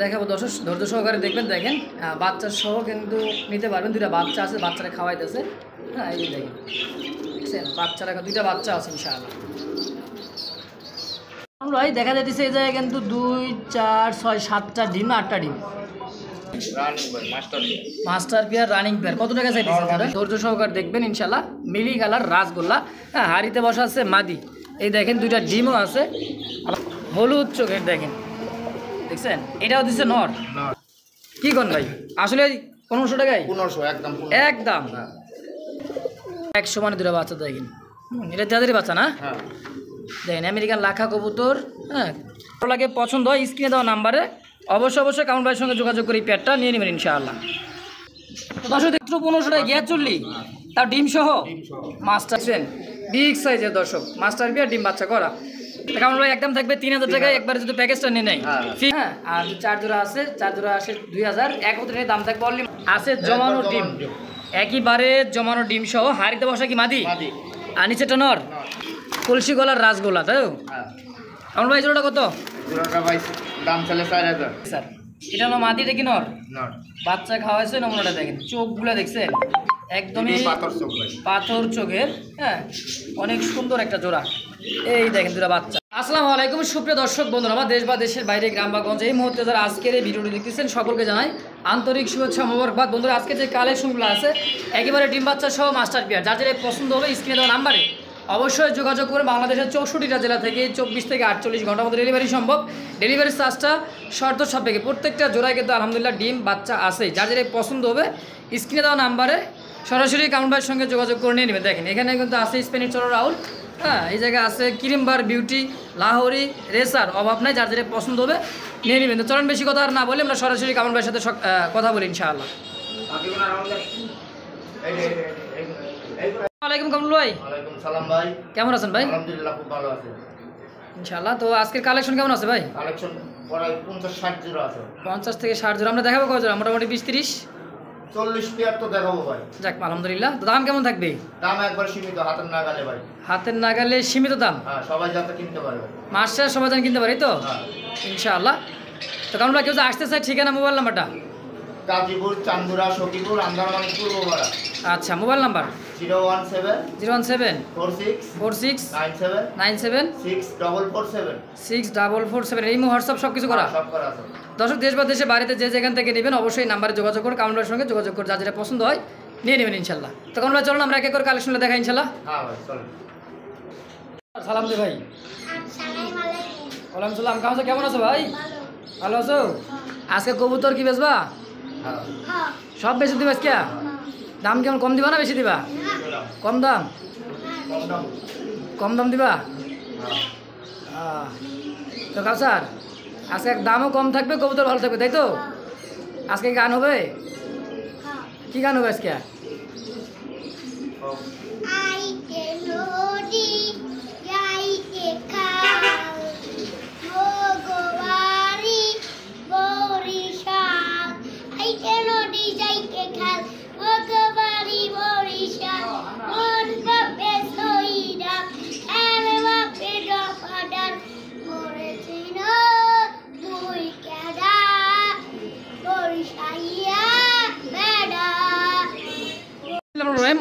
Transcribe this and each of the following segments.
দেখাবো দর্শক, ধৈর্য সহকারে দেখবেন। দেখেন বাচ্চা সহ কিন্তু নিতে পারবেন। দুইটা বাচ্চা আছে, বাচ্চারা খাওয়াইতেছে। হ্যাঁ, এই দেখেন দেখছেন বাচ্চারা, দুইটা বাচ্চা আছে ইনশাআল্লাহ। ভাই দেখা যাইতেছে এই জায়গায় কিন্তু 2, 4, 6, 7টা ডিম, 8টা ডিম। Master pair, running pair. কত টাকা চাইতেছেন? ধৈর্য সহকারে দেখবেন ইনশাআল্লাহ। মিলি কালার রাসগোল্লা। হ্যাঁ, হাড়িতে বসা আছে মাদি। এই দেখেন দুইটা ডিমও আছে, হলুদ চোখের। দেখেন দেখছেন, এটাও দিচ্ছে নর। কি কোন ভাই আসলে 1500 টাকায়? 1500 একদম একদম 100 মানে দুটো বাচ্চা। দেখেন এটা যাদেরই বাচ্চা না? হ্যাঁ, দেখেন আমেরিকান লাখা কবুতর। হ্যাঁ, ভালো লাগে, পছন্দ হয় স্ক্রিনে দেওয়া নাম্বারে অবশ্যই কাউন্ট ভাইয়ের সঙ্গে যোগাযোগ করে এই পেয়ারটা নিয়ে নেবেন ইনশাআল্লাহ। দর্শক 1500 টাকা গ্যাস চললি, তার ডিম সহ মাস্টার বিগ সাইজের দর্শক, মাস্টার পেয়ার ডিম বাচ্চা করা। কাউন্ট ভাই একদম থাকবে 3000 টাকায় একবারে যদি প্যাকেজটা নিয়ে নেয়। হ্যাঁ, আর 4 জোড়া আছে, 4 জোড়া আসে 2000। একত্রে দাম থাকবে অনলি। আছে জমানো ডিম, একইবারে জমানো ডিম সহ। হাড়িতে বসা কি মাদি, আর নিচেটা নর। কলসি গলার রাসগোল্লা, তাই তো? কাউন্ট ভাই জোড়াটা কত? জোড়াটা ভাই দাম চলে 4000 স্যার। এটা হলো মাদি, এটা কি নর? বাচ্চা খাওয়াইছে, নমুনাটা দেখেন, চোখগুলো দেখছেন একদমই পাথর চোখের। হ্যাঁ, অনেক সুন্দর একটা জোড়া। এই দেখেন দুটা বাচ্চা। আসসালামু আলাইকুম সুপ্রিয় দর্শক বন্ধুরা, আমার দেশ বা দেশের বাইরে, গ্রাম বা গঞ্জে এই মুহূর্তে যারা আজকের এই ভিডিওটি দেখতেছেন সকলকে জানাই আন্তরিক শুভেচ্ছা মোবারকবাদ। বন্ধুরা আজকে যে কালেকশনগুলো আছে একেবারে ডিম বাচ্চা সহ মাস্টার পেয়ার, যার যেটা পছন্দ হবে স্ক্রিনে দেওয়া নাম্বারে অবশ্যই যোগাযোগ করে। বাংলাদেশের 64টা জেলা থেকে 24 থেকে 48 ঘন্টার মধ্যে ডেলিভারি সম্ভব। ডেলিভারি চার্জটা শর্ত সাপেক্ষে। প্রত্যেকটা জোড়ায় কিন্তু আলহামদুলিল্লাহ ডিম বাচ্চা আছে। যার যেটা পছন্দ হবে স্ক্রিনে দেওয়া নাম্বারে সরাসরি কাউন্ট ভাইয়ের সঙ্গে যোগাযোগ করে নিয়ে নেবেন। দেখেন এখানে কিন্তু আছে স্পেনিশ চড়া রাউল। হ্যাঁ, এই জায়গায় আছে ক্রিমবার, বিউটি, লাহোরি, রেসার, অভাব নাই। যার যেটা পছন্দ হবে নিয়ে নেবেন। তো চলেন বেশি কথা আর না বলে আমরা সরাসরি কাউন্ট ভাইয়ের সাথে কথা বলি ইনশাআল্লাহ। ওয়ালাইকুম কামরুল ভাই। ওয়ালাইকুম সালাম ভাই, কেমন আছেন ভাই? আলহামদুলিল্লাহ খুব ভালো আছে ইনশাআল্লাহ। তো আজকের কালেকশন কেমন আছে ভাই? কালেকশন প্রায় 50-60 জোড়া আছে। 50 থেকে 60 জোড়া আমরা দেখাবো। কয় জোড়া? মোটামুটি 20-30 40 পেয়ার তো দেখাবো ভাই। যাক আলহামদুলিল্লাহ। তো দাম কেমন থাকবে? দাম একবার সীমিত, হাতের নাগালে ভাই। হাতের নাগালে সীমিত দাম। হ্যাঁ, সবাই যাতে কিনতে পারবে। মাসে সবাই যেন কিনতে পারি তো ইনশাআল্লাহ। তো কারণ কেউ যে আসতে চাই, ঠিকানা মোবাইল নাম্বারটা? গাজীপুর, চান্দুরা, সখীপুর, আন্দারমানিক, পূর্বপাড়া। আচ্ছা, মোবাইল নাম্বার 017 46 46 97 97 6447 6447। এই হোয়াটসঅ্যাপ সব কিছু করা? সব করা আছে। দর্শক দেশ বা দেশে বাড়িতে যে যেখান থেকে নেবেন অবশ্যই নাম্বারে যোগাযোগ করে কাউন্টারের সঙ্গে যোগাযোগ করে যা যেটা পছন্দ হয় নিয়ে নেবেন ইনশাল্লাহ। তো কাউন্টার চলুন আমরা এক এক করে কালেকশনটা দেখাই ইনশাল্লাহ। হ্যাঁ ভাই চলুন। সালাম দে ভাই। ওয়ালাইকুম সালাম। কেমন আছো ভাই? ভালো আছো? আজকে কবুতর কি বেচবা? সব বেশি দিবা আজকে? দাম কেমন, কম দিবা না বেশি দিবা? কম দাম, কম দাম দিবা। তো কাউসার আজকে দামও কম থাকবে, কবুতর ভালো থাকবে, তাই তো? আজকে গান হবে? কি গান হবে আজকে?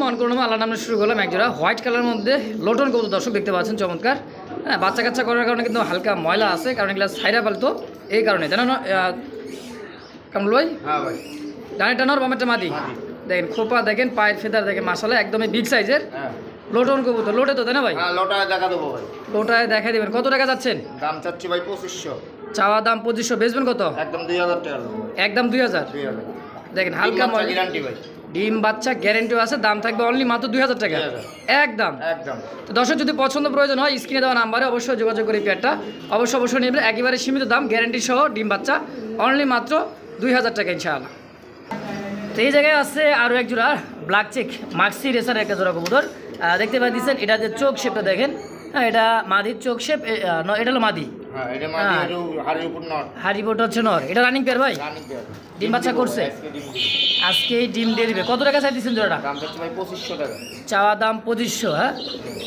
মন করুন আল্লাহ নামে শুরু করলাম একজোড়া হোয়াইট কালারের মধ্যে লোটন কবুতর। দর্শক দেখতে পাচ্ছেন চমৎকার। হ্যাঁ, বাচ্চা কাচ্চা করার কারণে কিন্তু হালকা ময়লা আছে, কারণ এগুলো ছাইরা পালতো এই কারণে, জানো না কামরুল ভাই? হ্যাঁ ভাই। ডানেরটা নর, বামেরটা মাদি। দেখেন খোপা দেখেন, পায়ের ফেদার দেখেন, মাশাআল্লাহ একদমই বিগ সাইজের লোটন কবুতর। লোটে তো, তাই না ভাই? হ্যাঁ, লোটায় দেখা দেবো ভাই। লোটায় দেখা দিবেন। কত টাকা যাচ্ছেন? দাম চাচ্ছি ভাই 2500। চাওয়া দাম 2500, বেচবেন কত? একদম 2000 টাকা। একদম 2000। দেখেন হালকা ময়লা, গ্যারান্টি ভাই। ডিম বাচ্চা গ্যারেন্টিও আছে। দাম থাকবে অনলি মাত্র 2000 টাকা একদম। তো দর্শক যদি পছন্দ প্রয়োজন হয় স্ক্রিনে দেওয়া নাম্বারে অবশ্যই যোগাযোগ করে পেয়ারটা অবশ্যই নেবেন। একেবারে সীমিত দাম, গ্যারেন্টি সহ ডিম বাচ্চা অনলি মাত্র 2000 টাকা ইনশাআল্লাহ। তো এই জায়গায় আছে আরও এক জোড়া ব্ল্যাক চেক মাক্সি রেসার একটা জোড়া কবুতর। দেখতে পাচ্ছেন এটা যে চোখ শেপটা দেখেন। হ্যাঁ, এটা মাদির চোখ শেপ, এটা হলো মাদি। হারিবোট হচ্ছে নর। এটা রানিং পেয়ার ভাই? ডিম বাচ্চা করছে, আজকেই ডিম দিয়ে দিবে। কত টাকা চাই দিচ্ছেন জোড়াটা? দাম চাচ্ছি ভাই 2500 টাকা। চাওয়া দাম 2500। হ্যাঁ,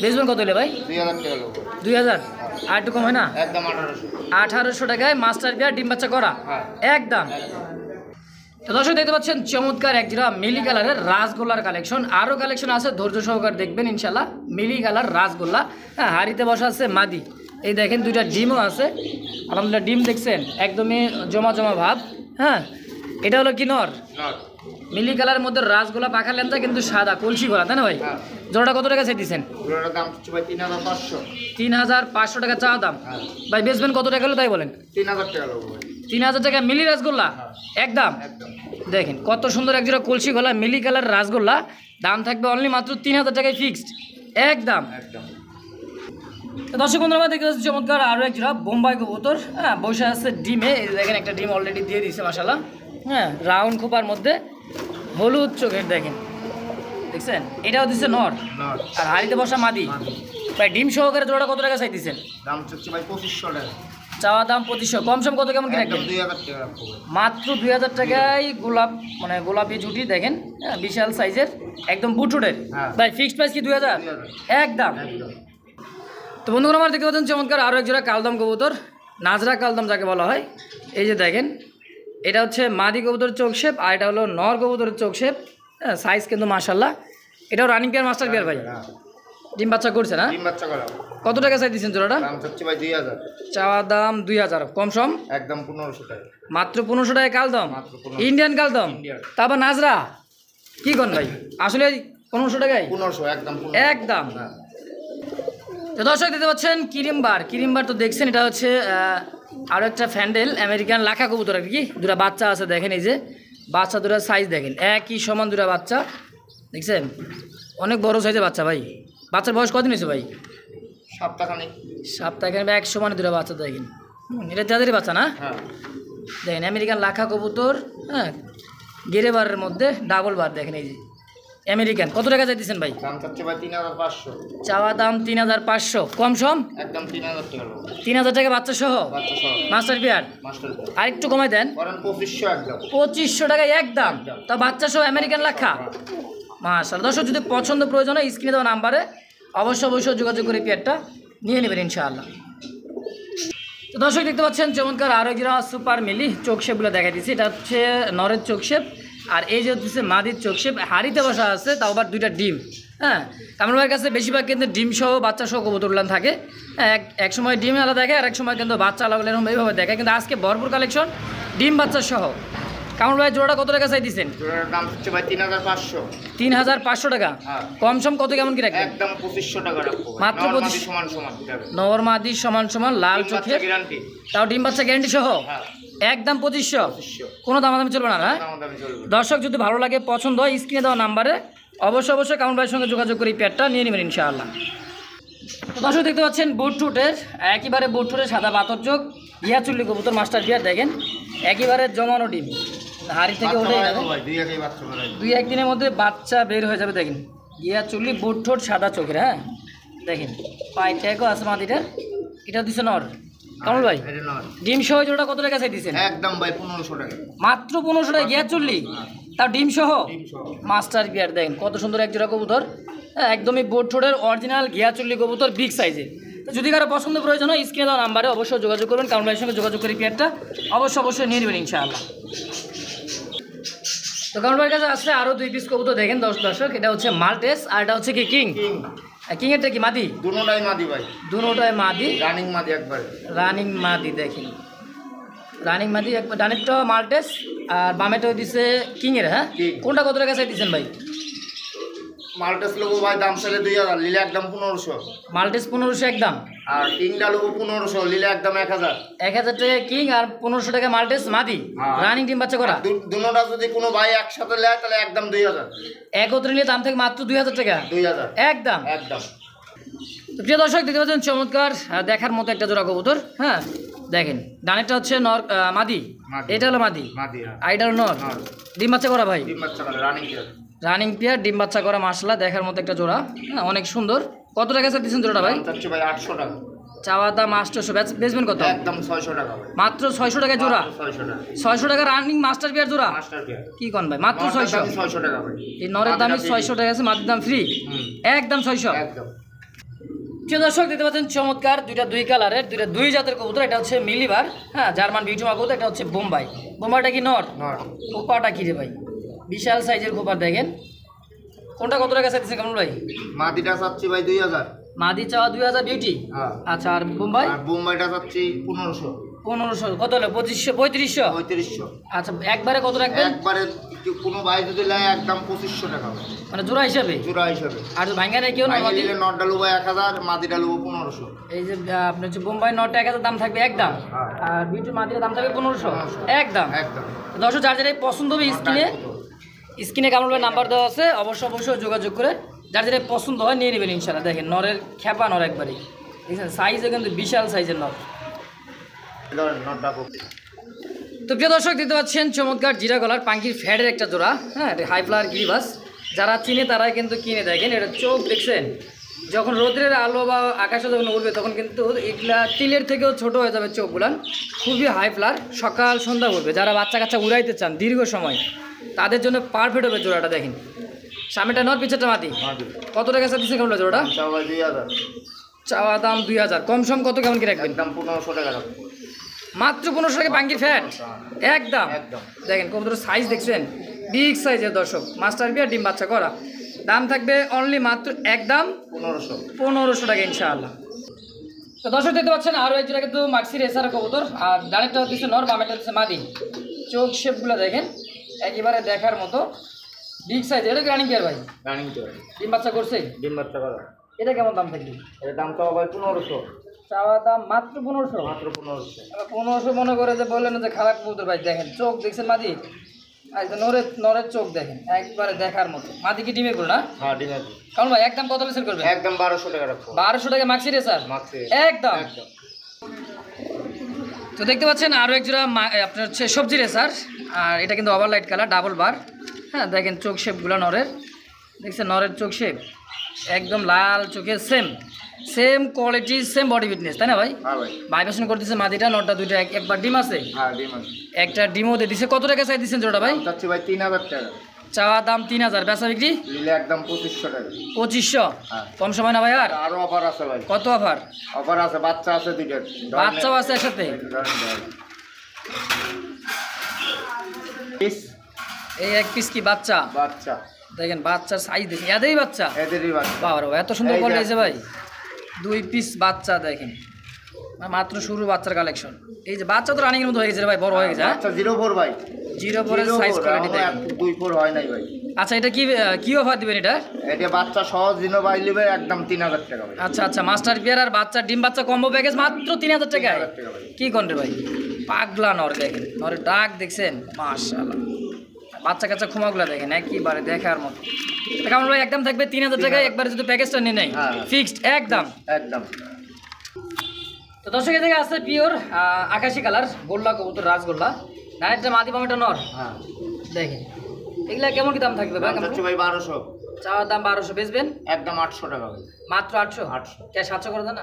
বেচবেন কত হলে ভাই? 2000 টাকা। 2000। আর একটু কম হয় না? একদম 1800 টাকায় মাস্টার পেয়ার ডিম বাচ্চা করা একদম। তো দর্শক দেখতে পাচ্ছেন চমৎকার এক জোড়া মিলি কালারের রাসগোল্লার কালেকশন। আরও কালেকশন আছে, ধৈর্য সহকারে দেখবেন ইনশাল্লাহ। মিলি কালার রাসগোল্লা, হ্যাঁ, হাড়িতে বসা আছে মাদি। এই দেখেন দুইটা ডিমও আছে, আলহামদুলিল্লাহ ডিম দেখছেন একদমই জমা জমা ভাব। হ্যাঁ, এটা হলো কি নর মিলি কালারের মধ্যে রাসগোল্লা পাখা লেন্সা কিন্তু সাদা কলসি গলা, তাই না ভাই? জোড়াটা কত টাকা চাইতেছেন? 3500 টাকা চাওয়া দাম। ভাই বেচবেন কত টাকা হলো তাই বলেন? 3000 টাকা মিলি রাসগোল্লা একদম। দেখেন কত সুন্দর এক জোড়া কলসি গলা মিলি কালার রাসগোল্লা, দাম থাকবে অনলি মাত্র 3000 টাকায় ফিক্সড একদম। দর্শক বন্ধুরা দেখতে পাচ্ছি চমৎকার আরও এক জোড়া বোম্বাই কবুতর, হ্যাঁ, বসে আছে ডিমে। এই দেখেন একটা ডিম অলরেডি দিয়ে দিয়েছে মাশাআল্লাহ, হ্যাঁ, রাউন্ড খোপার মধ্যে হলুদ চোখের দেখেন, দেখছেন? এটাও দিচ্ছে নর আর হাড়িতে বসা মাদি। ভাই ডিম সহকারে জোড়াটা কত টাকা চাইতেছেন? দাম চাচ্ছি ভাই 2500 টাকা। চাওয়া দাম 2500, কম সম কত কেমন কিনা? 2000 টাকা মাত্র 2000 টাকায় গোলাপ, মানে গোলাপি জুটি দেখেন, হ্যাঁ, বিশাল সাইজের একদম বুটুটের। ভাই ফিক্সড প্রাইস কি 2000 একদম। তো বন্ধুরা আমার দেখতে পাচ্ছেন চমৎকার আরও এক জোড়া কালদম কবুতর, নাজরা কালদম যাকে বলা হয়। এই যে দেখেন এটা হচ্ছে মাদি কবুতরের চোখ শেপ, আর এটা হলো নর কবুতরের চোখ শেপ। হ্যাঁ, সাইজ কিন্তু মাশাআল্লাহ। এটাও রানিং পেয়ার মাস্টার পেয়ার ভাই, ডিম বাচ্চা করছে না? ডিম বাচ্চা করা। কত টাকা চাই দিচ্ছেন জোড়াটা? দাম চাচ্ছি ভাই 2000। চাওয়া দাম 2000, কম সম একদম 1500 টাকা। মাত্র 1500 টাকায় কালদম, ইন্ডিয়ান কালদম, তারপর নাজরা কি কোন ভাই? আসলে 1500 টাকায় 1500 একদম একদম। তো দর্শক দেখতে পাচ্ছেন কিরিমবার তো দেখছেন, এটা হচ্ছে আরও একটা ফ্যান্ডেল আমেরিকান লাখা কবুতর আর কি। দুটা বাচ্চা আছে দেখেন, এই যে বাচ্চা দুটার সাইজ দেখেন একই সমান, দুটা বাচ্চা দেখছেন অনেক বড় সাইজের বাচ্চা। ভাই বাচ্চার বয়স কদিন হয়েছে ভাই? সপ্তাহখানে এক সমান দুটা বাচ্চা দেখেন। এটা তাদেরই বাচ্চা না? দেখেন আমেরিকান লাখা কবুতর, হ্যাঁ, গেরে বারের মধ্যে ডাবল বার দেখেন। এই যে আমেরিকান, কত টাকা চাইতেছেন ভাই? দাম চাচ্ছি ভাই 3500। চাওয়া দাম 3500, কম সম একদম 3000 টাকা। 3000 টাকা বাচ্চা সহ মাস্টার পেয়ার। আর একটু কমাই দেন, 2500 একদম। 2500 টাকায় একদম, তা বাচ্চা সহ আমেরিকান লাখা মাশাআল্লাহ। দর্শক যদি পছন্দ প্রয়োজন হয় স্ক্রিনে দেওয়া নাম্বারে অবশ্যই যোগাযোগ করে পেয়ারটা নিয়ে নেবেন ইনশাআল্লাহ। তো দর্শক দেখতে পাচ্ছেন চমৎকার আরও একজোড়া সুপার মিলি চোখ শেপগুলো দেখা দিচ্ছি। এটা হচ্ছে নরের চোখ শেপ, আর এই যে হচ্ছে মাদির চোখ শেপ, হাড়িতে বসা আছে, তাও আবার দুইটা ডিম। হ্যাঁ, কামরুল ভাইয়ের কাছে বেশিরভাগ কিন্তু ডিম সহ বাচ্চা সহ কবুতরগুলো থাকে। হ্যাঁ, এক সময় ডিম আলাদা দেখে, আর এক সময় কিন্তু বাচ্চা আলাদা এরকম এইভাবে দেখে, কিন্তু আজকে ভরপুর কালেকশন ডিম বাচ্চা সহ। কামরুল ভাই জোড়াটা কত টাকা চাই দিচ্ছেন? জোড়ার দাম হচ্ছে ভাই 3500। 3500 টাকা, কম সম কত কেমন কি রাখবেন? একদম 2500 টাকা রাখবো মাত্র 2500 সমান নর মাদি সমান লাল চোখে, তাও ডিম বাচ্চা গ্যারান্টি সহ একদম 2500। কোনো দামাদামি চলবে না? হ্যাঁ দর্শক যদি ভালো লাগে পছন্দ হয় স্ক্রিনে দেওয়া নাম্বারে অবশ্যই কামরুল ভাইয়ের সঙ্গে যোগাযোগ করে পেয়ারটা নিয়ে নেবেন ইনশাআল্লাহ। দর্শক দেখতে পাচ্ছেন বুটঠুটের, একেবারে বুটঠুটের সাদা পাথর চোখ ইয়াচুল্লি কবুতর মাস্টার পেয়ার দেখেন, একেবারে জমানো ডিম, হাড়ি থেকে উঠে দুই একদিনের মধ্যে বাচ্চা বের হয়ে যাবে। দেখেন ইয়াচুল্লি বুটঠোট সাদা চোখের, হ্যাঁ দেখেন পাই ট্যাগও আছে মাদিটার। এটা দিচ্ছে নর কামরুল ভাই, ডিম সহ জোড়া কত টাকা চাই দিচ্ছেন? একদম ভাই 1500 টাকা, মাত্র 1500 টাকা ইয়াচুল্লি, তার ডিম সহ মাস্টার পেয়ার। দেখেন কত সুন্দর এক জোড়া কবুতর, একদমই বুটঠোটের অরিজিনাল ঘিয়াচুল্লি কবুতর, বিগ সাইজের। তো যদি কারো পছন্দ প্রয়োজন হয় স্ক্রিনে দেওয়া নাম্বারে অবশ্যই যোগাযোগ করবেন, কামরুল ভাইয়ের সঙ্গে যোগাযোগ করে পেয়ারটা অবশ্যই নিয়ে নেবেন ইনশাআল্লাহ। তো কামরুল ভাইয়ের কাছে আসলে আরও 2 পিস কবুতর দেখেন দর্শক, এটা হচ্ছে মাল্টেস আর এটা হচ্ছে কি কিং। কিংয়েরটা কি মাদি? দুটোটাই মাদি ভাই, দুটোটাই মাদি, রানিং মাদি একবার, রানিং মাদি। দেখেন রানিং মাদি একবার, ডানেরটা মাল্টেস আর বামেটাও দিচ্ছে কিংয়ের। হ্যাঁ কোনটা কত টাকা চাই দিচ্ছেন ভাই? মাল্টেস লোগো ভাই দাম চাইলে 2000, লিলে একদম 1500। মাল্টেস 1500 একদম, আর কিংটা লোগো 1500, লিলে একদম 1000। 1000 টাকা কিং আর 1500 টাকা মাল্টেস মাদি, রানিং ডিম বাচ্চা করা। দুটোটা যদি কোনো ভাই একসাথে নেয় তাহলে একদম 2000, একত্রে নিয়ে দাম থেকে মাত্র 2000 টাকা 2000 একদম। তো প্রিয় দর্শক দেখতে পাচ্ছেন চমৎকার দেখার মতো একটা জোড়া কবুতর। হ্যাঁ দেখেন ডানেরটা হচ্ছে নর মাদি, এটা হলো মাদি, আর এটা হলো নর। ডিম বাচ্চা করা ভাই, ডিম বাচ্চা করা রানিং পেয়ার, ডিম বাচ্চা করা মাশাআল্লাহ দেখার মতো একটা জোড়া। হ্যাঁ অনেক সুন্দর। কত টাকা স্যার দিচ্ছেন জোড়াটা ভাই? চাচ্ছি ভাই 800 টাকা, চাওয়া দাম 800, বেচবেন কত? একদম 600 টাকা ভাই, মাত্র 600 টাকা জোড়া। 600 টাকা রানিং মাস্টার পেয়ার জোড়া, মাস্টার পেয়ার কি কোন ভাই? মাত্র 600 টাকা ভাই। এই নরের দামই 600 টাকা আছে, মাটির দাম ফ্রি একদম 600 একদম। প্রিয় দর্শক দেখতে পাচ্ছেন চমৎকার দুই কালারের দুই জাতের কবুতর। এটা হচ্ছে মিলিবার, হ্যাঁ, জার্মান বিউটিমা কবুতর। এটা হচ্ছে বোম্বাই। বোম্বাইটা কি নর? খোপাটা কি রে ভাই, বিশাল সাইজের খোপা দেখেন। কোনটা কত টাকা চাইতেছেন কামরুল ভাই? মাদিটা চাচ্ছি ভাই 2000। মাদি চাওয়া 2000 বিউটি। আচ্ছা, আর বোম্বাই? বোম্বাইটা চাচ্ছি 1500। 1500 কত হলো? 2500 3500। আচ্ছা, একবারে কত রাখবেন? একবারে কোনো ভাই যদি লাই একদম 2500 টাকা মানে জোড়া হিসাবে? জোড়া হিসাবে। আর ভাঙ্গা নেই কেউ? নটটা লুবো 1000, মাদিটা লুবো 1500। এই যে আপনার হচ্ছে বোম্বাই নটটা 1000 দাম থাকবে একদম, আর বিউটি মাদির দাম থাকবে 1500 একদম। দর্শক যার যেটাই পছন্দ হবে স্ক্রিনে কামরুল ভাই নাম্বার দেওয়া আছে, অবশ্যই যোগাযোগ করে যার যেটাই পছন্দ হয় নিয়ে নেবেন ইনশাআল্লাহ। দেখেন নরের খেপা নর একবারই, দেখছেন সাইজে কিন্তু বিশাল সাইজের নর। তো প্রিয় দর্শক দেখতে পাচ্ছেন চমৎকার জিরা গলার পাঙ্কির ফ্যাডের একটা জোড়া, হ্যাঁ, হাই ফ্লাওয়ার গিরিবাস। যারা চিনে তারাই কিন্তু কিনে। দেখেন এটা চোখ দেখছেন, যখন রোদ্রের আলো বা আকাশে যখন উঠবে তখন কিন্তু এগুলা তিলের থেকেও ছোট হয়ে যাবে চোখগুলান। খুবই হাই ফ্লাওয়ার, সকাল সন্ধ্যা উঠবে। যারা বাচ্চা কাচ্চা উড়াইতে চান দীর্ঘ সময় তাদের জন্য পারফেক্ট হবে জোড়াটা। দেখেন সামনেটা নর, পিছেরটা মাটি। কত টাকা চাইছে কেমন জোড়াটা? চাওয়া দাম 2000। কম সম কত কেমন কি রাখবেন? একদম 1500 টাকা রাখবো। মাত্র 1500 টাকা পাঙ্কির ফ্যাট একদম। দেখেন কবুতরের সাইজ দেখছেন, বিগ সাইজের দর্শক, মাস্টার বিয়ার ডিম বাচ্চা করা। দাম থাকবে অনলি মাত্র একদম 1500 টাকা ইনশাআল্লাহ। তো দর্শক দেখতে পাচ্ছেন আরও এক জোড়া কিন্তু মাক্সি রেসার কবুতর। আর ডানেরটা হচ্ছে নর, বামেরটা হচ্ছে মাদি। চোখ শেপগুলো দেখেন একেবারে দেখার মতো বিগ সাইজ। এটা রানিং পেয়ার ভাই? রানিং তো ডিম বাচ্চা করছে? ডিম বাচ্চা করা। এটা কেমন দাম থাকবে? এর দাম তো ভাই 1500। চাওয়া দাম মাত্র 1500। মাত্র 1500। 1500 মনে করে যে বললেন যে খারাপ কবুতর ভাই। দেখেন চোখ দেখছেন মাদি, আর নরের চোখ দেখেন একবারে দেখার মতো। মাদি কি ডিমে করো না? হ্যাঁ, ডিমে। কারণ ভাই একদম কত সেল করবেন? একদম 1200 টাকা রাখবো। 1200 টাকা মাক্সি রেসার একদম। তো দেখতে পাচ্ছেন আরও এক জোড়া আপনার হচ্ছে সবজি রেসার। আর এটা কিন্তু ওভারলাইট কালার, ডাবল বার। হ্যাঁ, দেখেন চোখ শেপগুলো নরের, দেখছেন নরের চোখ শেপ একদম লাল চোখের, same quality, same body fitness, তাই না ভাই? ভাইব্রেশন করতেছে মাদিটা, নটটা দুইটা একবার ডিম আছে, একটা ডিমও দিয়ে দিছে। কত টাকা চাই দিচ্ছেন জোড়া ভাই? চাচ্ছি ভাই 3000 টাকা। চাওয়া দাম 3000, বেচা বিক্রি নিলে একদম 2500 টাকা। 2500? কম সময় না ভাই? আর আরো অফার আছে ভাই। কত অফার? অফার আছে, বাচ্চা আছে দুইটা। বাচ্চাও আছে একসাথে? এই এক পিস কি বাচ্চা? বাচ্চা দেখেন বাচ্চার সাইজ দেখেন, এদেরই বাচ্চা? এদেরই বাচ্চা। বাবা এত সুন্দর কোয়ালিটি আছে ভাই। 2 পিস বাচ্চা দেখেন, মাত্র শুরু বাচ্চার কালেকশন। এই যে বাচ্চা তো রানিং এর মতো হয়ে গেছে ভাই, বড় হয়ে গেছে। আচ্ছা 04 ভাই, 04 এর সাইজ কোয়ালিটি দেখেন। 24 হয় নাই ভাই। আচ্ছা, এটা কি অফার দিবেন এটা? এটা বাচ্চা সহজ দিনো ভাই নেবে একদম 3000 টাকা ভাই। আচ্ছা, মাস্টার বিয়ার আর বাচ্চা ডিম বাচ্চা কম্বো প্যাকেজ মাত্র 3000 টাকায়। কি কোন রে ভাই, পাগলা নর দেখেন, নরের ডাক দেখছেন মাশাআল্লাহ। বাচ্চা কাচ্চা খুমাগুলা দেখেন একেবারে দেখার মতো। কেমন ভাই? একদম থাকবে 3000 টাকায়, একবারে যদি প্যাকেজটা নিয়ে নেয় ফিক্সড একদম। তো দর্শক এদিকে আছে পিওর আকাশি কালার গোল্লা কবুতর, রাজগোল্লা। ডাইরেক্ট মাদি বামেটা নর। দেখেন এগুলা কেমন কি দাম থাকবে ভাই? ভাই 1200। চাওয়ার দাম 1200, বেচবেন একদম 800 টাকা ভাই। মাত্র 800? কে 700 করে দেন না?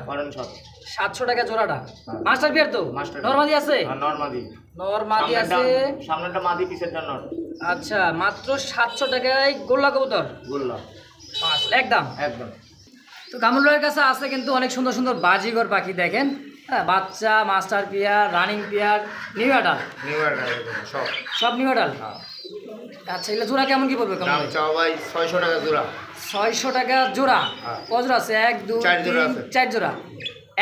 700 টাকা জোড়াটা। হ্যাঁ। মাস্টার বিয়ার তো? নরমাদি আছে? নরমাদি আছে, সামনেটা মাদি, পিছেরটা নর। আচ্ছা, মাত্র 700 টাকায় গোল্লা কবুতর, গোল্লা একদম। তো কামরুলের কাছে আছে কিন্তু অনেক সুন্দর সুন্দর বাজিগর পাখি দেখেন। হ্যাঁ, বাচ্চা, master pair, running pair, new adult, সব নিউ অ্যাডাল। আচ্ছা, এগুলো জোড়া কেমন কি পড়বে? দাম চাও ভাই 600 টাকা জোড়া। 600 টাকা জোড়া? কত জোড়া আছে? 1 2 3 4 জোড়া।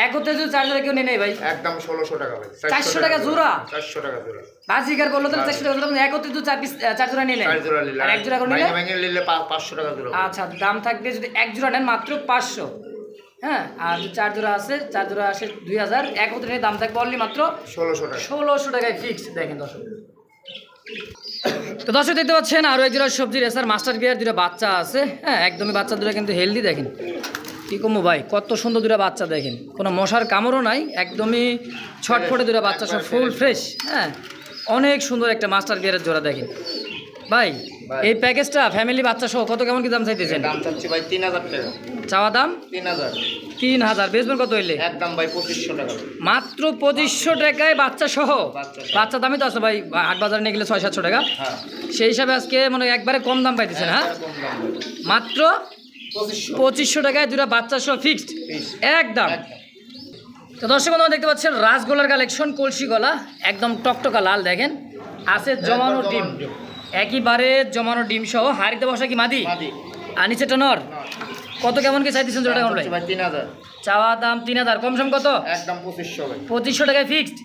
একতে যদি 4 জোড়া কেউ নেই ভাই? একদম 1600 টাকা ভাই। 400 টাকা জোড়া? 400 টাকা জোড়া। বাজিকার বললো তাহলে 400 টাকা জোড়া। একতে যদি 4 জোড়া নিয়ে নেয়, 4 জোড়া নিলে, আর 1 জোড়া করে নিলে নিলে 500 টাকা জোড়া। আচ্ছা, দাম থাকবে যদি 1 জোড়া নেন মাত্র 500। হ্যাঁ, আর 4 জোড়া আছে, 4 জোড়া আসে 2000। একত্রে নিয়ে দাম থাকবে অনলি মাত্র 1600 টাকা। 1600 টাকায় ফিক্সড। দেখেন দর্শক, তো দর্শক দেখতে পাচ্ছেন আরও এক জোড়া সবজি রেসার মাস্টার বিয়ার, দুটো বাচ্চা আছে। হ্যাঁ, একদমই বাচ্চা দুটো কিন্তু হেলদি। দেখেন কি কমো ভাই, কত সুন্দর দুটো বাচ্চা দেখেন, কোনো মশার কামড়ও নাই, একদমই ছটফটে দুটো বাচ্চা, সব ফুল ফ্রেশ। হ্যাঁ, অনেক সুন্দর একটা মাস্টার বিয়ারের জোড়া দেখেন ভাই। এই প্যাকেজটা ফ্যামিলি বাচ্চা সহ কত কেমন কি দাম চাইতেছেন? দাম চাচ্ছি ভাই 3000 টাকা। চাওয়া দাম 3000। বেচবেন কত হইলে? একদম ভাই 2500 টাকা। মাত্র 2500 টাকায় বাচ্চা সহ? বাচ্চা দামই তো আছে ভাই, হাট বাজারে নিয়ে গেলে 600-700 টাকা। সেই হিসাবে আজকে মানে একবারে কম দাম পাইতেছেন। হ্যাঁ, মাত্র 2500 টাকায় দুটা বাচ্চা সহ ফিক্সড একদম। তো দর্শক বন্ধুরা দেখতে পাচ্ছেন রাসগোলার কালেকশন, কলসি গলা একদম টকটকা লাল, দেখেন আছে জমানো ডিম, একইবারে জমানো ডিম সহ। হাড়িতে বসা কি মাদি আর নিচেটা নর। কত কেমন কি চাইতেছেন জোড়াটা? 3000 চাওয়া দাম 3000, কম সম কত? একদম 2500 2500 টাকায় ফিক্সড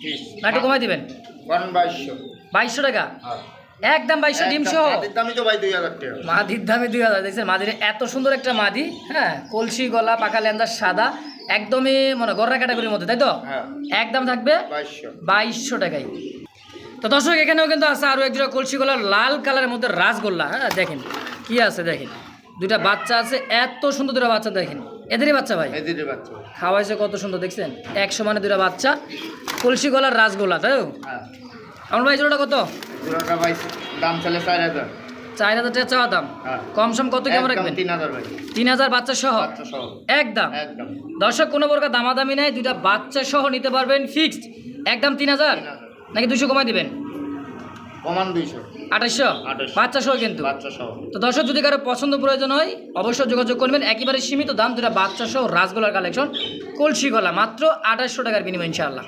না একটু কমাই দিবেন? 2200 টাকা একদম 2200 ডিম সহ। মাদির দামই তো ভাই 2000 টাকা। মাদির দামে 2000। দেখছেন মাদির এত সুন্দর একটা মাদি, হ্যাঁ কলসি গলা, পাকা লেন্দার, সাদা, একদমই মানে গররা ক্যাটাগরির মধ্যে, তাই তো? একদম থাকবে 2200 টাকায়। তো দর্শক এখানেও কিন্তু আছে আরও এক জোড়া কলসি গলার লাল কালারের মধ্যে রাসগোল্লা। হ্যাঁ দেখেন কি আছে, দেখেন দুইটা বাচ্চা আছে, এত সুন্দর দুটা বাচ্চা, দেখেন এদেরই বাচ্চা ভাই, এদেরই বাচ্চা খাওয়াইছে কত সুন্দর, দেখছেন 100 মানে দুটা বাচ্চা কলসি গলার রাসগোল্লা, তাই তো? আমার ভাই জোড়াটা কত? জোড়াটা ভাই দাম চলে 4000 টাকা চাওয়া দাম, কম সম কত কেমন রাখবেন? 3000 ভাই। 3000 বাচ্চা সহ একদম। দর্শক কোনো প্রকার দামাদামি নেই, দুইটা বাচ্চা সহ নিতে পারবেন ফিক্সড একদম 3000 নাকি 200 কমাই দিবেন? কমান 200 2800 বাচ্চা সহ কিন্তু। তো দর্শক যদি কারো পছন্দ প্রয়োজন হয় অবশ্যই যোগাযোগ করবেন, একেবারে সীমিত দাম, দুটা বাচ্চা সহ রাসগোলার কালেকশন কলসি গলা মাত্র 2800 টাকার বিনিময় ইনশাআল্লাহ।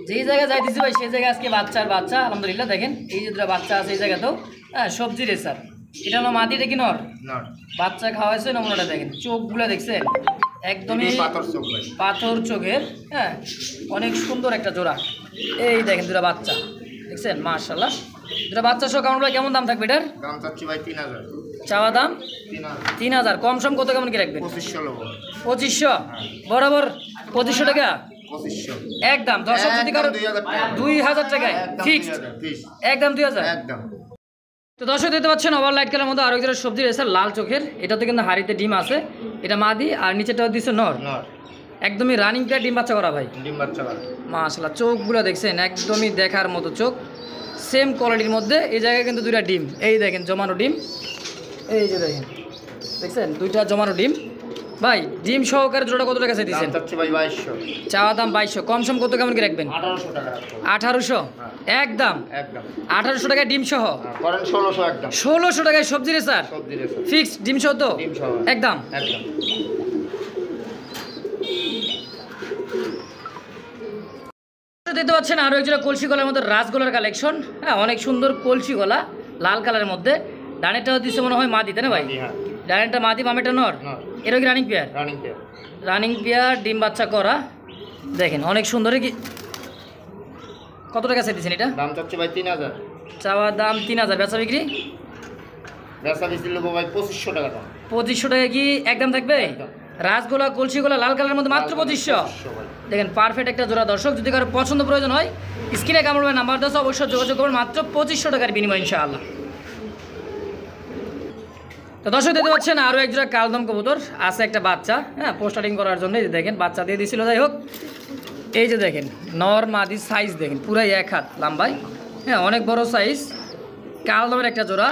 যেই জায়গায় যাইতেছি ভাই সেই জায়গায় আজকে বাচ্চা আলহামদুলিল্লাহ। দেখেন এই যে দুটা বাচ্চা আছে এই জায়গাতেও, হ্যাঁ সবজি রেসার। এটা হলো মাদি, এটা কি নর? বাচ্চা খাওয়াইছে, নমুনাটা দেখেন, চোখগুলো দেখছেন একদমই পাথর চোখের, হ্যাঁ অনেক সুন্দর একটা জোড়া। এই দেখেন দুটা বাচ্চা দেখছেন মাশাআল্লাহ। দুটা বাচ্চা সহ কেমন দাম থাকবে এটার? দাম চাচ্ছি ভাই 3000। চাওয়া দাম 3000, কম সম কত কেমন কি রাখবেন? 2500 বরাবর 2500 টাকা একদম। দর্শক যদি কারো 2000 টাকায় ফিক্সড একদম 2000 একদম। তো দর্শক দেখতে পাচ্ছেন ওভার লাইট কালার মধ্যে আরো একটা সবজি রয়েছে লাল চোখের, এটাতে কিন্তু হাড়িতে ডিম আছে, এটা মাদি আর নিচেটাও দিচ্ছে নর, একদমই রানিং পেয়ার, ডিম বাচ্চা করা ভাই, ডিম বাচ্চা করা মাশাআল্লাহ। চোখগুলো দেখছেন একদমই দেখার মতো চোখ, সেম কোয়ালিটির মধ্যে। এই জায়গায় কিন্তু দুইটা ডিম, এই দেখেন জমানো ডিম, এই যে দেখেন দেখছেন দুইটা জমানো ডিম ভাই। ডিম সহকারে জোড়া কত টাকা চাইতেছেন? চাওয়া দাম 2200, কম সম কত কেমন কি রাখবেন? 1800 একদম 1800 টাকায় ডিম সহ, 1600 টাকায় সবজি রেসার ফিক্সড ডিম সহ তো একদম। দেখতে পাচ্ছেন আরো একজোড়া কলসি গলার মধ্যে রাসগোলার কালেকশন, হ্যাঁ অনেক সুন্দর কলসি গলা লাল কালারের মধ্যে। ডানেরটা দিচ্ছে মনে হয় মাদি, তাই না ভাই? ডানেরটা মাদি, বামেরটা নর। এর কি রানিং পেয়ার ডিম বাচ্চা করা, দেখেন অনেক সুন্দর। কি কত টাকা চাইতেছেন এটা? দাম চাচ্ছি ভাই 3000। চাওয়া দাম 3000, বেচা বিক্রি? বেচা বিক্রি লোক ভাই 2500 টাকা দাম। 2500 টাকা কি একদম থাকবে? রাসগোলা কলসি গোলা লাল কালারের মধ্যে মাত্র 2500। দেখেন পারফেক্ট একটা জোড়া। দর্শক যদি কারো পছন্দ প্রয়োজন হয় স্ক্রিনে কামড় ভাই নাম্বার দেওয়া অবশ্যই যোগাযোগ করবেন, মাত্র 2500 টাকার বিনিময় ইনশাআল্লাহ। তো দর্শক দেখতে পাচ্ছেন আরও এক জোড়া কালদম কবুতর আছে, একটা বাচ্চা, হ্যাঁ পোস্টারিং করার জন্য এই যে দেখেন বাচ্চা দিয়ে দিছিল। যাই হোক এই যে দেখেন নর মাদি সাইজ দেখেন পুরাই 1 হাত লম্বাই, হ্যাঁ অনেক বড় সাইজ। কালদমের একটা জোড়া,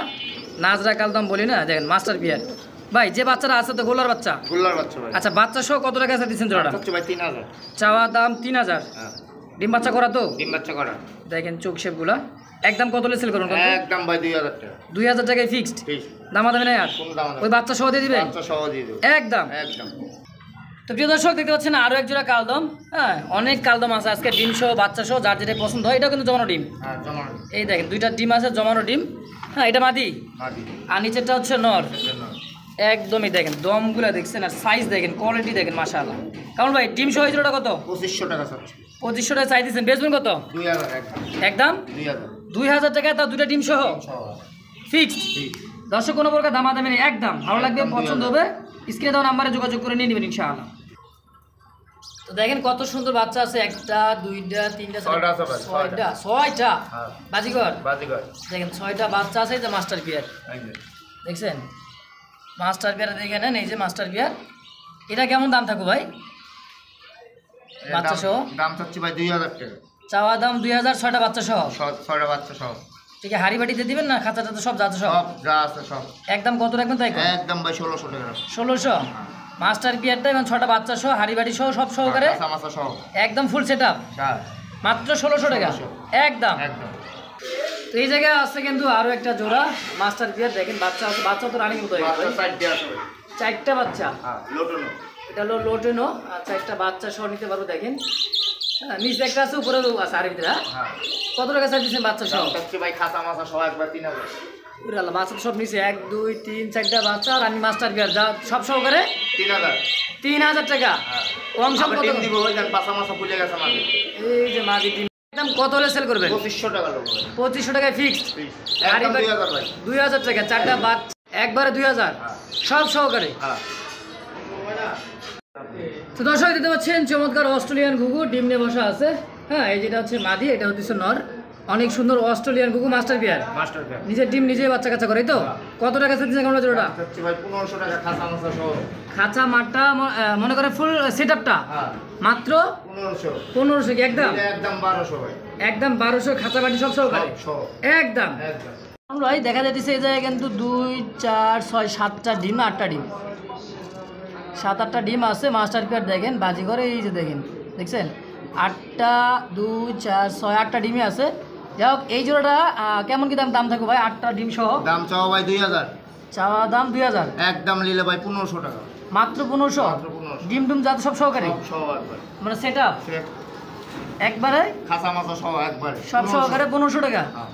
নাজরা কালদম বলি না, দেখেন মাস্টার পিয়ার ভাই। যে বাচ্চারা আছে তো গোলার বাচ্চা ভাই। আচ্ছা বাচ্চা সহ কত টাকা দিচ্ছেন জোড়াটা? ভাই 3000। চাওয়া দাম 3000। ডিম বাচ্চা করা তো? ডিম বাচ্চা করা। দেখেন চোখ শেপগুলা একদম কত সেল করুন? একদম ভাই 2000 টাকা। 2000 টাকায় ফিক্সড, দামাদামি নাই আর? ওই বাচ্চা সহ দিয়ে দিবেন? বাচ্চা সহ দিয়ে দেব একদম। তো প্রিয় দর্শক দেখতে পাচ্ছেন আরো এক জোড়া কালদম, হ্যাঁ অনেক কালদম আছে আজকে, ডিম সহ বাচ্চা সহ, যার যেটা পছন্দ হয়। এটা কিন্তু জমানো ডিম, এই দেখেন দুইটা ডিম আছে জমানো ডিম, হ্যাঁ এটা মাদি আর নিচেরটা হচ্ছে নর। একদমই দেখেন দমগুলা দেখছেন আর সাইজ দেখেন, কোয়ালিটি দেখেন মাশাআল্লাহ। কারণ ভাই ডিম সহ জোড়াটা কত? 2500 টাকা চাচ্ছি। 2500 টাকা চাইতেছেন, বেচবেন কত? 2000 একদম 2000 টাকা, তাও দুইটা ডিম সহ ফিক্সড। দর্শক কোনো প্রকার দামাদামি নেই, একদম ভালো লাগবে পছন্দ হবে স্ক্রিনে দেওয়া নাম্বারে যোগাযোগ করে নিয়ে নেবেন ইনশাআল্লাহ। তো দেখেন কত সুন্দর বাচ্চা আছে, একটা দুইটা তিনটা ছয়টা বাজিগর দেখেন, 6টা বাচ্চা আছে। এই যে মাস্টার পিয়ার দেখছেন, মাস্টার পিয়ার দেখে নেন, এই যে মাস্টার পিয়ার। এটা কেমন দাম থাকো ভাই বাচ্চা সহ? দাম চাচ্ছি ভাই 2000 টাকা। চাওয়া দাম 2000, 6টা বাচ্চা সহ? 6টা বাচ্চা সহ। ঠিক আছে, হাড়ি বাটিতে দিবেন না খাঁচা টাচা সব যাচ্ছে সব? যা আছে সব। একদম কত রাখবেন তাই? একদম ভাই 1600 টাকা। 1600 মাস্টার পিয়ারটা এবং 6টা বাচ্চা সহ হাড়ি বাটি সহ সব সহকারে একদম ফুল সেট আপ মাত্র 1600 টাকা একদম। তো এই জায়গায় আছে কিন্তু আরো একটা জোড়া মাস্টার পিয়ার, দেখেন বাচ্চা আছে, বাচ্চা তো রানিং মতো 4টা বাচ্চা, হ্যাঁ লোটনো। এটা হলো লোটেনো। আচ্ছা, একটা বাচ্চা সহ নিতে পারবো দেখেন। হ্যাঁ, নিচে একটা আছে, উপরে আছে আর ভিতরে। হ্যাঁ কত টাকা চাই দিচ্ছেন বাচ্চা সহ? হচ্ছে ভাই খাতা মাছা সহ একবার 3000। পুরো আল্লাহ, বাচ্চা তো সব নিচে 1 2 3 4টা বাচ্চা, আর আমি মাস্টার বিয়ার যা সব সহকারে 3000। 3000 টাকা। হ্যাঁ কম সম কত ডিম দিব ভাই, জান পাছা মাছা ভুলে গেছে আমাদের। এই যে মাদি ডিম একদম কত হলে সেল করবেন? 2500 টাকা লোক। 2500 টাকায় ফিক্সড। একদম 2000 ভাই। 2000 টাকা 4টা বাচ্চা, একবারে 2000 হ্যাঁ সব সহকারে। হ্যাঁ। তো দর্শক দিতে পাচ্ছেন চমৎকার অস্ট্রেলিয়ান ঘুঘু ডিম নিয়ে বসা আছে। হ্যাঁ, এই যেটা হচ্ছে মাদি, এটা হচ্ছে নর। অনেক সুন্দর অস্ট্রেলিয়ান ঘুঘু মাস্টার বিয়ার, মাস্টার ভাই নিজের ডিম নিজে বাচ্চা কাচ্চা করে। তো কত টাকা সেল দিচ্ছেন আমরা জোড়াটা? হচ্ছে ভাই 1500 টাকা খাতা মাছা সহ। খাঁচা মাঠটা মনে করে ফুল সেটআপটা হ্যাঁ মাত্র 1500। 1500 কি একদম? এটা একদম 1200 ভাই। একদম 1200 খাঁচা বাটি সব সহকারে সহ একদম। একদম। ভাই দেখা যাচ্ছে এই জায়গায় কিন্তু 2 4 6 7টা ডিম, 8টা ডিম, 7-8টা ডিম আছে। মাস্টার পেয়ার দেখেন বাজি করে, এই যে দেখেন, দেখছেন 8টা 2 4 6 8টা ডিমই আছে। যাই হোক, এই জোড়াটা কেমন কি দাম থাকবে ভাই? 8টা ডিম সহ দাম চাওয়া ভাই 2000। চাওয়া দাম 2000, একদম নিলে ভাই 1500 টাকা। মাত্র 1500। মাত্র 1500। ডিম ডুম যাতে সব সহকারে, সব সহ একবার। মানে সেট আপ একবারে খাসা মাছা সহ একবার সব সহকারে 1500 টাকা। হ্যাঁ।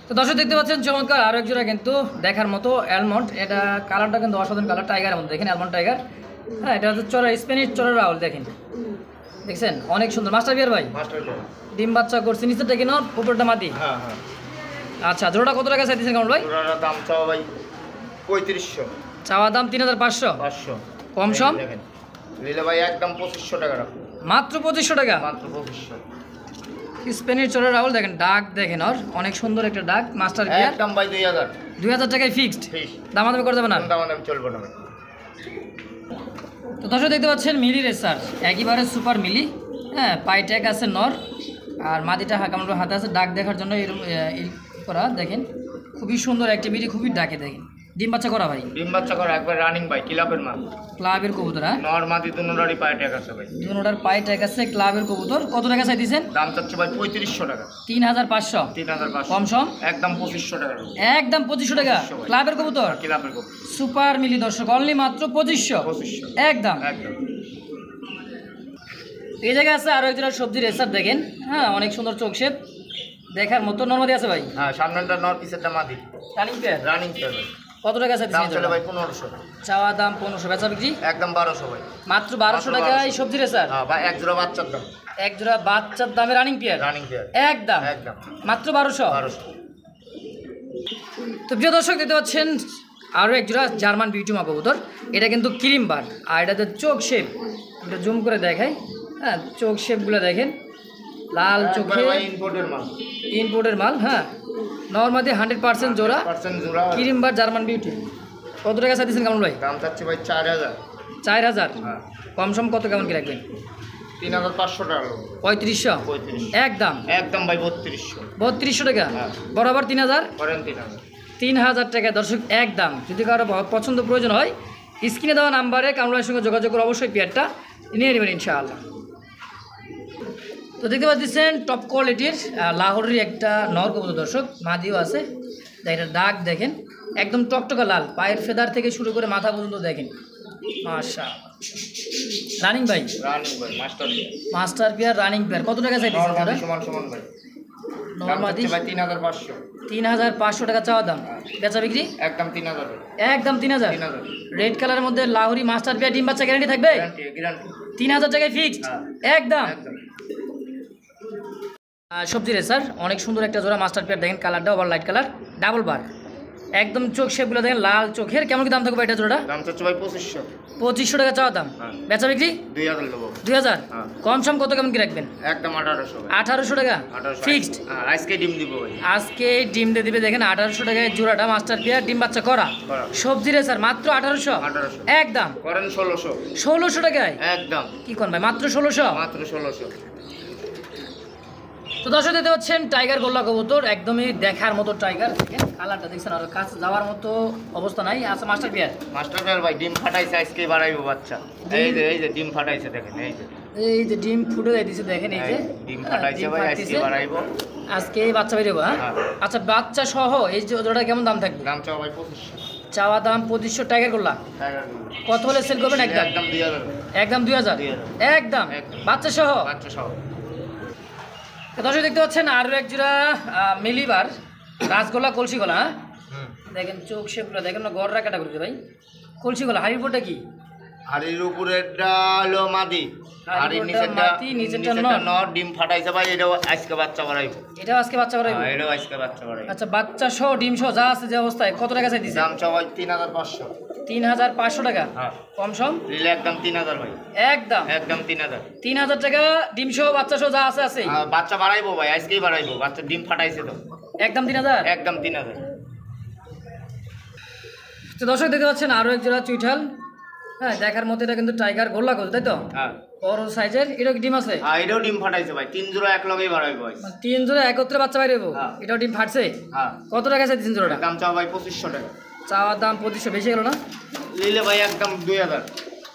তো দর্শক দেখতে পাচ্ছেন চমৎকার আরো এক জোড়া কিন্তু দেখার মতো অ্যালমন্ড। এটা কালারটা কিন্তু অসাধারণ কালার, টাইগারের মধ্যে দেখেন, অ্যালমন্ড টাইগার। হ্যাঁ, এটা হচ্ছে চড়া স্প্যানিশ চড়া রাউল, দেখেন দেখছেন অনেক সুন্দর। মাস্টার বিয়ার ভাই মাস্টার ভাই। ডিম বাচ্চা করছে, নিচেরটা কিনো, উপরটা মাটি। হ্যাঁ হ্যাঁ। আচ্ছা, জোড়াটা কত টাকা চাইতেছেন কামল ভাই? ওটার দাম চাওয়া ভাই 3500। চাওয়া দাম 3500, 500 কম সম দেখেন নিলে ভাই একদম 2500 টাকা রাখো। মাত্র 2500 টাকা। মাত্র 2500। স্প্যানিশ চড়া রাউল দেখেন, ডাক দেখেন ওর অনেক সুন্দর একটা ডাক। মাস্টার বিয়ার একদম ভাই 2000। 2000 টাকায় ফিক্সড, ঠিক। দামাদামি করে দেবেন না? দাম দাম চলবে না ভাই। তো দর্শক দেখতে পাচ্ছেন মিলি রেসার, একেবারে সুপার মিলি। হ্যাঁ, পাই ট্যাগ আছে নর, আর মাদিটা কামড় হাতে আছে। ডাক দেখার জন্য এরকম করা দেখেন, খুবই সুন্দর অ্যাক্টিভিটি, খুবই ডাকে দেখেন। ডিম বাচ্চা করা ভাই, ডিম বাচ্চা করা একবার রানিং ভাই, ক্লাবের মাল। ক্লাবের কবুতর। হ্যাঁ, নর মাদি দুনোটারই পায়ে ট্যাগ আছে ভাই। দুটোটার পাই ট্যাগ আছে, ক্লাবের কবুতর। কত টাকা চাই দিয়েছেন? দাম চাচ্ছে ভাই 3500 টাকা। 3500, 3500। কম সম একদম 2500 টাকা রাখো। একদম 2500 টাকা। ক্লাবের কবুতর, ক্লাবের কবুতর সুপার মিলি দর্শক, অনলি মাত্র 2500 একদম। একদম। এই জায়গায় আছে আরো একজনের সবজি রেসার দেখেন। হ্যাঁ, অনেক সুন্দর চোখ শেপ, দেখার মতো নরমাদি আছে ভাই। হ্যাঁ, সামনেটা নর, পিছেরটা মাদি। Running pair. রানিং পেয়ার ভাই। কত টাকা চাই দাম দিয়েছেন? চলে ভাই 1500 টাকা। চাওয়া দাম 1500, বেচা বিক্রি একদম 1200 ভাই। মাত্র 1200 টাকায় সবজি রেসার। হ্যাঁ ভাই, এক জোড়া বাচ্চার দাম। এক জোড়া বাচ্চার দামে রানিং পেয়ার, রানিং পেয়ার একদম একদম মাত্র 1200। 1200। তো প্রিয় দর্শক দেখতে পাচ্ছেন আরও এক জোড়া জার্মান বিউটি মা কবুতর। এটা কিন্তু ক্রিম বার, আর এটাতে চোখ শেপ, এটা জুম করে দেখাই। হ্যাঁ, চোখ শেপগুলো দেখেন, লাল চোখে, ইম্পোর্টের মাল। ইনপোর্টের মাল। হ্যাঁ, নর্মাদি 100% জোড়া, 100% জোড়া। ক্রিম বার জার্মান বিউটি। কত টাকা চাইছেন কামল ভাই? দাম চাচ্ছে ভাই 4000। 4000, হ্যাঁ। কম সম কত কেমন কি রাখবেন? 3500 টাকা। 3500, 3500 একদম একদম ভাই 3200। 3200 টাকা, হ্যাঁ। বরাবর 3000, করেন 3000। 3000 টাকা দর্শক একদম। যদি কারো পছন্দ প্রয়োজন হয়, স্ক্রিনে দেওয়া নাম্বারে কামরুলের সঙ্গে যোগাযোগ করে অবশ্যই পেয়ারটা নিয়ে নেবেন ইনশাআল্লাহ। তো দেখতে পাচ্ছেন টপ কোয়ালিটির লাহোরের একটা নর কবুতর দর্শক, মাদিও আছে। এটা ডাক দেখেন, একদম টকটকা লাল, পায়ের ফেদার থেকে শুরু করে মাথা পর্যন্ত দেখেন, মাশাআল্লাহ। রানিং ভাই, রানিং ভাই, master master pair, running pair. কত টাকা চাইছেন নরমাদি সমান সমান ভাই। দাম নরমাদি চাচ্ছে ভাই 3500। 3500 টাকা চাওয়া দাম, বেচা বিক্রি একদম 3000 ভাই। একদম 3000। 3000 রেড কালারের মধ্যে লাহোরি মাস্টার পেয়ার, ডিম বাচ্চা গ্যারান্টি থাকবে? Guarantee guarantee. 3000 টাকায় ফিক্সড একদম। একদম। সবজি রেসার অনেক সুন্দর একটা জোড়া মাস্টার পেয়ার দেখেন, কালারটা ওভার লাইট কালার, ডাবল বার, একদম চোখ শেপগুলো দেখেন লাল চোখের। কেমন কি দাম থাকবে এটা জোড়া? দাম চাচ্ছে ভাই 2500। 2500 টাকা চাওয়া দাম, হ্যাঁ। বেচা বিক্রি 2000 দেবো। 2000, হ্যাঁ। কম সম কত কেমন কি রাখবেন? একদম 1800 ভাই। 1800 টাকা 1800 ফিক্সড। আজকে ডিম দিব ভাই। আজকে ডিম দিয়ে দিবে দেখেন 1800 টাকায় জোড়াটা মাস্টার পেয়ার, ডিম বাচ্চা করা করা। সবজি রেসার মাত্র 1800 1800 একদম। করেন 1600। 1600 টাকায় একদম কি কোন ভাই? মাত্র 1600। মাত্র 1600। তো দর্শক দেখতে পাচ্ছেন টাইগার গোল্লা কবুতর, একদমই দেখার মতো টাইগার। দেখেন কালারটা দেখছেন, আর কাছে যাওয়ার মতো অবস্থা নাই। আছে মাস্টার পেয়ার, মাস্টার পেয়ার ভাই, ডিম ফাটাইছে আজকে বাড়াইবো বাচ্চা। এই যে ডিম ফাটাইছে দেখেন, এই যে ডিম ফুটে দিয়েছে দেখেন, এই যে ডিম ফাটাইছে ভাই, আজকে ফাটতেছে। বাড়াইবো। আজকে বাচ্চা বেরোবো। হ্যাঁ, হ্যাঁ। আচ্ছা বাচ্চা সহ এই জোড়া কেমন দাম থাকবে? দাম চাও ভাই 2500। চাওয়া দাম 2500 টাইগার গোল্লা। কত হলে সেল করবেন? একদম একদম 2000। একদম 2000 একদম বাচ্চা সহ। তো দর্শক দেখতে পাচ্ছেন আরও এক জোড়া মিলিবার রাসগোল্লা কলসি গলা। দেখেন চোখ শেপগুলো দেখেন না, গড় রাখাটা করছে ভাই। কলসি গলা হাড়ির উপরটা কি? হাড়ির উপরেরটা হলো মাদি, হাড়ির নিচেরটা নর, ডিম ফাটাইছে ভাই। এটাও আজকে বাচ্চা বাড়াইবো। এটাও আজকে বাচ্চা বাড়াইবো? এটাও আজকে বাচ্চা বাড়াইবো। আচ্ছা, বাচ্চা সহ ডিম সহ যা আছে যে অবস্থায় কত টাকা চাই দিছে? দাম চাওয়া 3500। 3500 টাকা? হ্যাঁ। কম সম নিলে একদম 3000 ভাই। একদম 3000। 3000 টাকা ডিম সহ বাচ্চা সহ যা আছে আছে। বাচ্চা বাড়াইবো ভাই, আজকেই বাড়াইবো। বাচ্চা ডিম ফাটাইছে তো। একদম 3000? একদম 3000। তো দর্শক দেখতে পাচ্ছেন আরও এক জোড়া চুইঠাল। হ্যাঁ, দেখার মধ্যে এটা কিন্তু টাইগার গোল্লা গোল, তাই তো? হ্যাঁ। বড় সাইজের। এটা কি ডিম আছে? হ্যাঁ, এটাও ডিম ফাটাইছে ভাই। 3 জোড়া এক লগেই বাড়াইবো ভাই। 3 জোড়া একত্রে বাচ্চা বাইরে হবো? হ্যাঁ। এটাও ডিম ফাটছে? হ্যাঁ। কত টাকা চাই 3 জোড়াটা? দাম চাওয়া ভাই 2500 টাকা। চাওয়ার দাম 2500, বেশি গেল না? নিলে ভাই একদম 2000।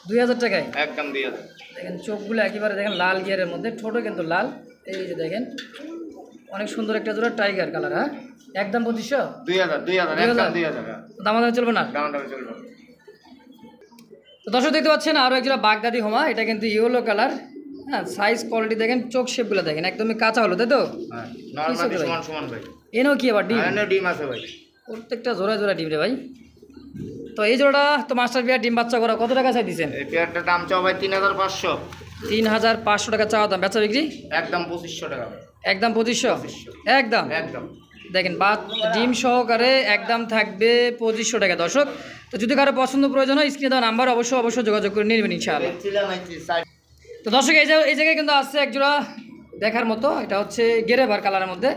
2000 টাকায়? একদম 2000। দেখেন চোখগুলো একেবারে দেখেন লাল গিয়ারের মধ্যে, ঠোঁটও কিন্তু লাল। এই যে দেখেন অনেক সুন্দর একটা জোড়া টাইগার কালার। হ্যাঁ, একদম 2500? 2000 একদম 2000। দামাদামি চলবে না? দামাদামি চলবে। তো দর্শক দেখতে পাচ্ছেন আরও এক জোড়া বাগদাদি হোমা। এটা কিন্তু ইয়েলো কালার। হ্যাঁ, সাইজ কোয়ালিটি দেখেন, চোখ শেপগুলো দেখেন একদমই কাঁচা হলো, তাই তো? হ্যাঁ, নরমালি সমান সমান ভাই। এনেও কি আবার ডিম? এনে ডিম আছে ভাই। প্রত্যেকটা জোড়া জোড়া ডিম রে ভাই। তো এই জোড়াটা তো মাস্টার পেয়ার ডিম বাচ্চা করা, কত টাকা চাই দিচ্ছেন? এই পেয়ারটার দাম চাও ভাই 3500। 3500 টাকা চাওয়া দাম, বেচা বিক্রি একদম 2500 টাকা। একদম 2500? একদম একদম দেখেন ডিম সহকারে একদম থাকবে 2500 টাকা। দর্শক তো যদি কারো পছন্দ প্রয়োজন হয় স্ক্রিনে দেওয়া নাম্বার অবশ্যই যোগাযোগ করে নিয়ে নেবেন ইনশাআল্লাহ। তো দর্শক এই জায়গায় কিন্তু আসছে এক জোড়া দেখার মতো। এটা হচ্ছে গেরেবার কালারের মধ্যে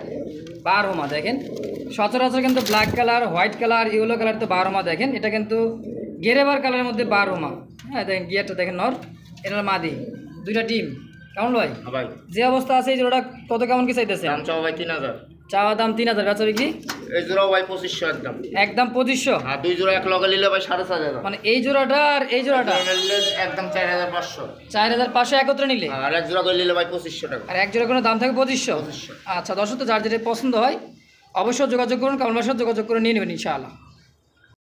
বারহমা। দেখেন সচরাচর কিন্তু black colour, white colour, yellow colour তো বারহমা। দেখেন এটা কিন্তু গেরেবার কালারের মধ্যে বারহমা। হ্যাঁ, দেখেন গিয়ারটা দেখেন নর, এটা মাদি, দুইটা ডিম। কেমন ভাই? ভাই যে অবস্থা আছে এই জোড়াটা কত কেমন কি চাইতেছে? দাম চাও ভাই 3000। চাওয়া দাম 3000, বেচা বিক্রি? এই জোড়াও ভাই 2500 একদম। একদম 2500? আর দুই জোড়া এক লগে নিলে ভাই 4500। মানে এই জোড়াটা আর এই জোড়াটা একদম 4500। 4500 একত্রে নিলে? আর এক জোড়া করে নিলে ভাই 2500 টাকা। আর এক জোড়া কোনো দাম থাকে 2500? আচ্ছা দর্শক, তো যার যেটা পছন্দ হয় অবশ্যই যোগাযোগ করুন, কামলার সাথে যোগাযোগ করে নিয়ে নেবেন ইনশাআল্লাহ।